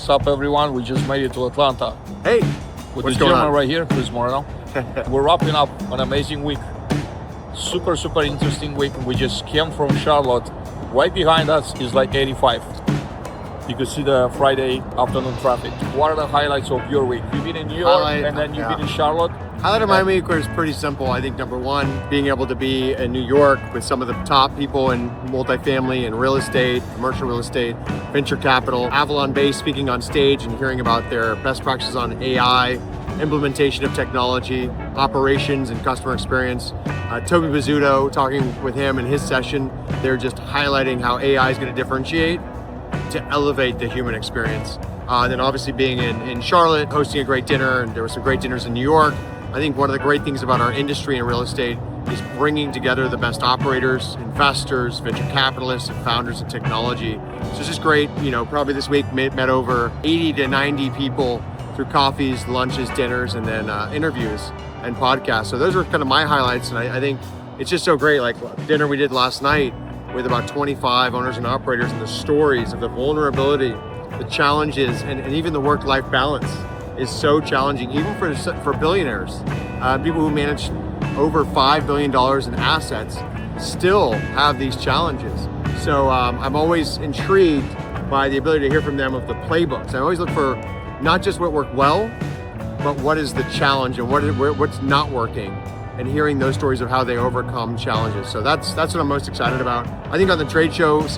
What's up, everyone? We just made it to Atlanta. Hey, With what's the going gentleman on? right here, Chris Moreno. We're wrapping up an amazing week. Super interesting week. We just came from Charlotte. Right behind us is like 85. You can see the Friday afternoon traffic. What are the highlights of your week? You've been in New York and then you've been in Charlotte. Highlight of my week was pretty simple. I think number one, being able to be in New York with some of the top people in multifamily and real estate, commercial real estate, venture capital, Avalon Base speaking on stage and hearing about their best practices on AI, implementation of technology, operations and customer experience. Toby Bizzuto, talking with him in his session, they're just highlighting how AI is going to differentiate to elevate the human experience. Then obviously being in Charlotte, hosting a great dinner, and there were some great dinners in New York. I think one of the great things about our industry in real estate is bringing together the best operators, investors, venture capitalists, and founders in technology. So it's just great. Probably this week met over 80 to 90 people through coffees, lunches, dinners, and then interviews and podcasts. So those were kind of my highlights, and I think it's just so great. Like dinner we did last night with about 25 owners and operators, and the stories of the vulnerability, the challenges, and even the work-life balance is so challenging, even for billionaires. People who manage over $5 billion in assets still have these challenges. So I'm always intrigued by the ability to hear from them of the playbooks. I always look for not just what worked well, but what is the challenge and what's not working, and hearing those stories of how they overcome challenges. So that's what I'm most excited about. I think on the trade shows,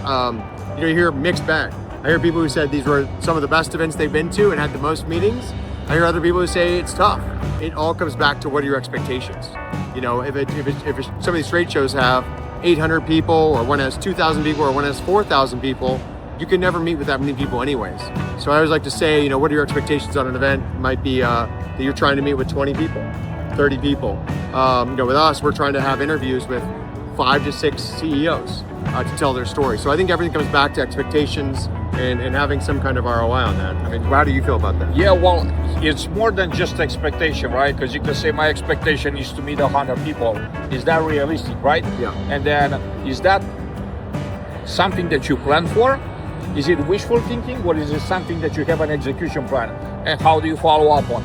you hear mixed bag. I hear people who said these were some of the best events they've been to and had the most meetings. I hear other people who say it's tough. It all comes back to what are your expectations. If some of these trade shows have 800 people, or one has 2,000 people, or one has 4,000 people, you can never meet with that many people anyways. So I always like to say, what are your expectations on an event? It might be that you're trying to meet with 20 people, 30 people. With us, we're trying to have interviews with 5 to 6 CEOs to tell their story. So I think everything comes back to expectations and having some kind of ROI on that. I mean, how do you feel about that? Yeah, well, it's more than just expectation, right? Because you can say my expectation is to meet 100 people. Is that realistic, right? Yeah. And then is that something that you plan for? Is it wishful thinking, or is it something that you have an execution plan? And how do you follow up on?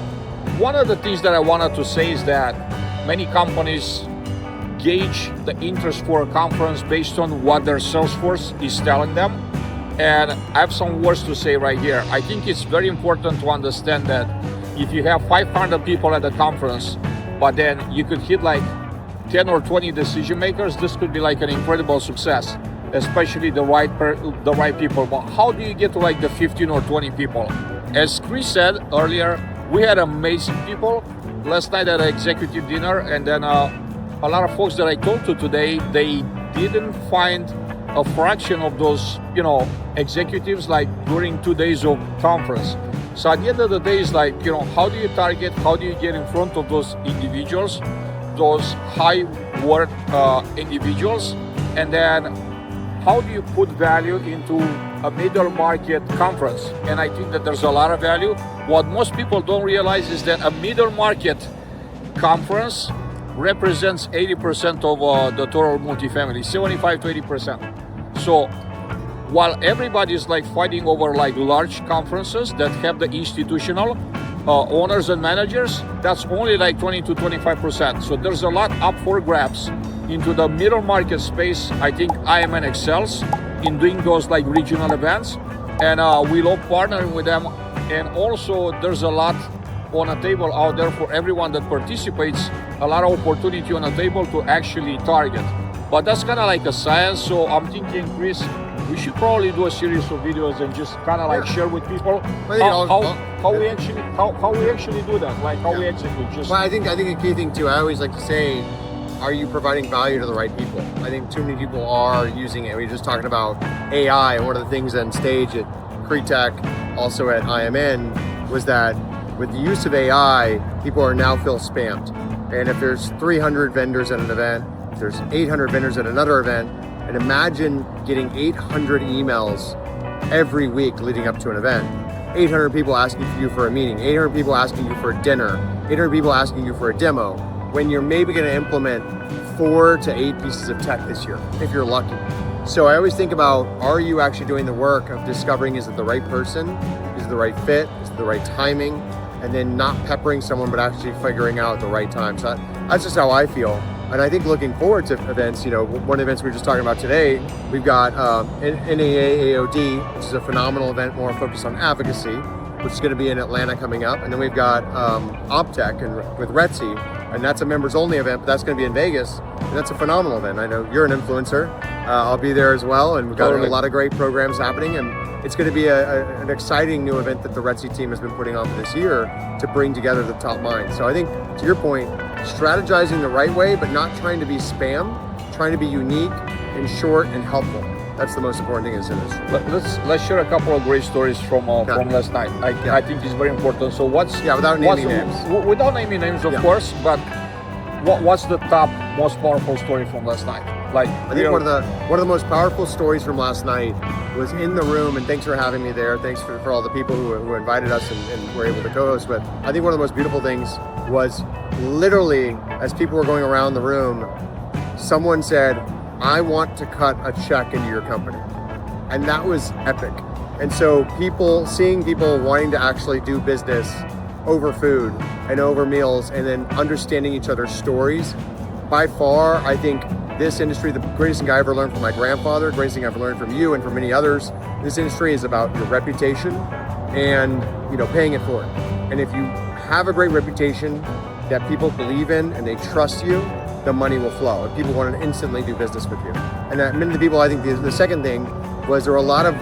One of the things that I wanted to say is that many companies gauge the interest for a conference based on what their sales force is telling them. And I have some words to say right here. I think it's very important to understand that if you have 500 people at the conference, but then you could hit like 10 or 20 decision makers, this could be like an incredible success, especially the right people. But how do you get to like the 15 or 20 people? As Chris said earlier, we had amazing people last night at an executive dinner, and then a lot of folks that I talked to today, they didn't find a fraction of those, executives like during 2 days of conference. So at the end of the day, it's like, how do you target, how do you get in front of those individuals, those high worth individuals, and then how do you put value into a middle market conference? And I think that there's a lot of value. What most people don't realize is that a middle market conference represents 80% of the total multifamily, 75 to 80%. So while everybody is like fighting over like large conferences that have the institutional owners and managers, that's only like 20 to 25%. So there's a lot up for grabs into the middle market space. I think IMN excels in doing those like regional events, and we love partnering with them. And also there's a lot on a table out there for everyone that participates, a lot of opportunity on a table to actually target. But that's kind of like a science. So I'm thinking, Chris, we should probably do a series of videos and just kind of like share with people how we actually do that, like how we execute. Well, I think a key thing too, I always like to say, are you providing value to the right people? I think too many people are using it. We were just talking about AI, and one of the things on stage at Cretech, also at IMN, was that with the use of AI, people are now feel spammed. And if there's 300 vendors at an event, if there's 800 vendors at another event, and imagine getting 800 emails every week leading up to an event. 800 people asking you for a meeting, 800 people asking you for a dinner, 800 people asking you for a demo, when you're maybe going to implement 4 to 8 pieces of tech this year, if you're lucky. So I always think about, are you actually doing the work of discovering, is it the right person? Is it the right fit? Is it the right timing? And then not peppering someone, but actually figuring out the right time. So that's just how I feel. And I think looking forward to events, one of the events we were just talking about today, we've got NAAAOD, which is a phenomenal event more focused on advocacy, which is going to be in Atlanta coming up. And then we've got OpTech with Retzi, and that's a members only event, but that's going to be in Vegas. And that's a phenomenal event. I know you're an influencer. I'll be there as well. And we've got a lot of great programs happening. And it's going to be an exciting new event that the Retzi team has been putting on for this year to bring together the top minds. So I think, to your point, strategizing the right way, but not trying to be spam, trying to be unique and short and helpful. That's the most important thing in this industry. Let's share a couple of great stories from last night. I think it's very important. So without naming names. Without naming names, of course, but what's the top most powerful story from last night? I think one of the most powerful stories from last night was in the room, and thanks for having me there. Thanks for all the people who invited us and were able to co-host. But I think one of the most beautiful things was literally, as people were going around the room, someone said, "I want to cut a check into your company." And that was epic. And so seeing people wanting to actually do business over food and over meals and then understanding each other's stories, by far, I think this industry, the greatest thing I ever learned from my grandfather, the greatest thing I've learned from you and from many others, this industry is about your reputation and paying it forward. And if you have a great reputation that people believe in and they trust you, the money will flow and people want to instantly do business with you. And many of the people, I think the second thing was there were a lot of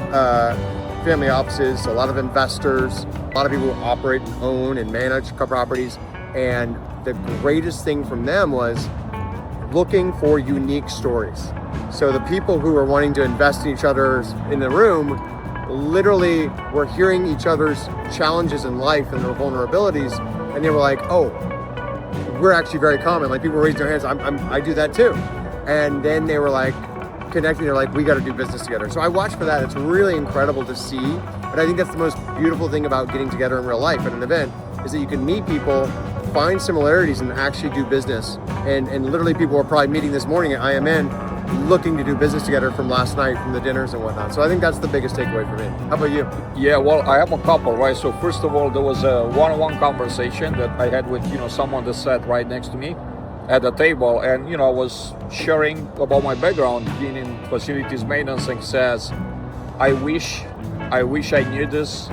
family offices, a lot of investors, a lot of people who operate and own and manage properties. And the greatest thing from them was looking for unique stories. So the people who were wanting to invest in each other in the room literally were hearing each other's challenges in life and their vulnerabilities, and they were like, "Oh, we're actually very common." Like people were raising their hands, I do that too. And then they were like connecting, they're like, "We got to do business together." So I watched for that. It's really incredible to see. But I think that's the most beautiful thing about getting together in real life at an event, is that you can meet people, find similarities, and actually do business. And literally people were probably meeting this morning at IMN looking to do business together from last night, from the dinners and whatnot. So I think that's the biggest takeaway for me. How about you? Yeah, well, I have a couple, right? So first of all, there was a one-on-one conversation that I had with, someone that sat right next to me at the table. And, I was sharing about my background being in facilities maintenance, and says, I wish I knew this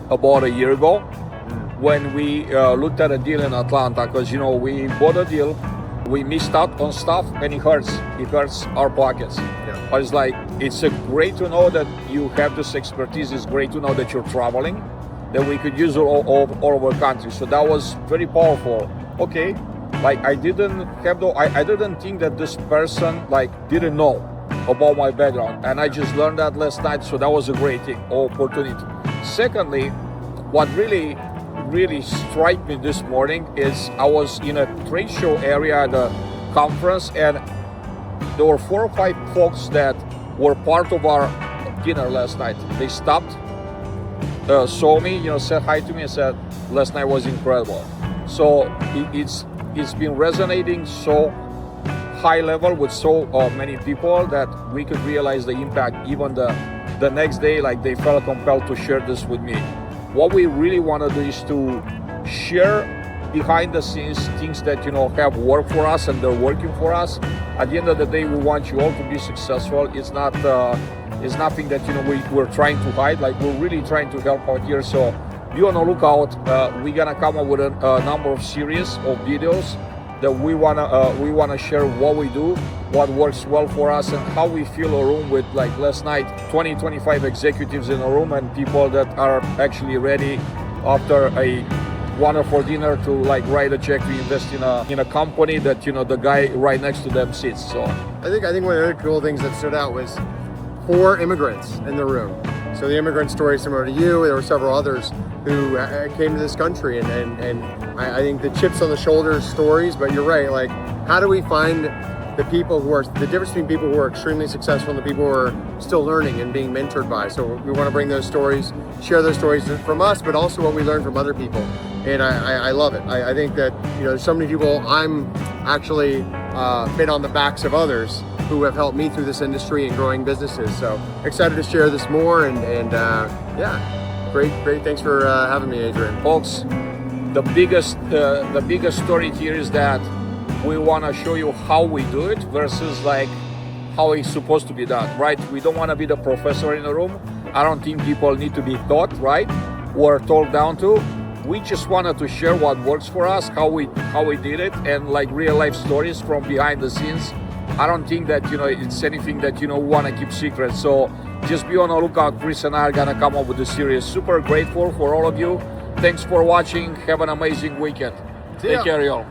about a year ago when we looked at a deal in Atlanta, because, we bought a deal, we missed out on stuff, and it hurts our pockets. Yeah. But it's great to know that you have this expertise. It's great to know that you're traveling, that we could use it all over the country. So that was very powerful. Okay, I didn't think that this person didn't know about my background, and I just learned that last night. So that was a great opportunity. Secondly, what really struck me this morning is I was in a trade show area at a conference, and there were 4 or 5 folks that were part of our dinner last night. They stopped, saw me, said hi to me, and said, "Last night was incredible." So it's been resonating so high level with so many people that we could realize the impact. Even the next day, they felt compelled to share this with me. What we really want to do is to share behind the scenes things that have worked for us and they're working for us. At the end of the day, we want you all to be successful. It's nothing that we're trying to hide. We're really trying to help out here. So be on the lookout. We're gonna come up with a number of series of videos that we wanna share what we do, what works well for us, and how we fill a room with, last night, 20-25 executives in a room, and people that are actually ready after a wonderful dinner to write a check to invest in a company that the guy right next to them sits. So I think one of the other cool things that stood out was 4 immigrants in the room. So the immigrant story similar to you, there were several others who came to this country, and I think the chips on the shoulders stories, but you're right, how do we find the people who are, the difference between people who are extremely successful and the people who are still learning and being mentored by. So we want to bring those stories, share those stories from us, but also what we learn from other people. And I love it. I think that, there's so many people, I'm actually been on the backs of others who have helped me through this industry and growing businesses. So excited to share this more, and yeah, Great. Thanks for having me, Adrian. Folks, the biggest story here is that we want to show you how we do it versus like how it's supposed to be done, right? We don't want to be the professor in the room. I don't think people need to be taught, right, or told down to. We just wanted to share what works for us, how we did it, and like real life stories from behind the scenes. I don't think that it's anything that we want to keep secret. So just be on the lookout. Chris and I are gonna come up with a series. Super grateful for all of you. Thanks for watching. Have an amazing weekend. Take care, y'all.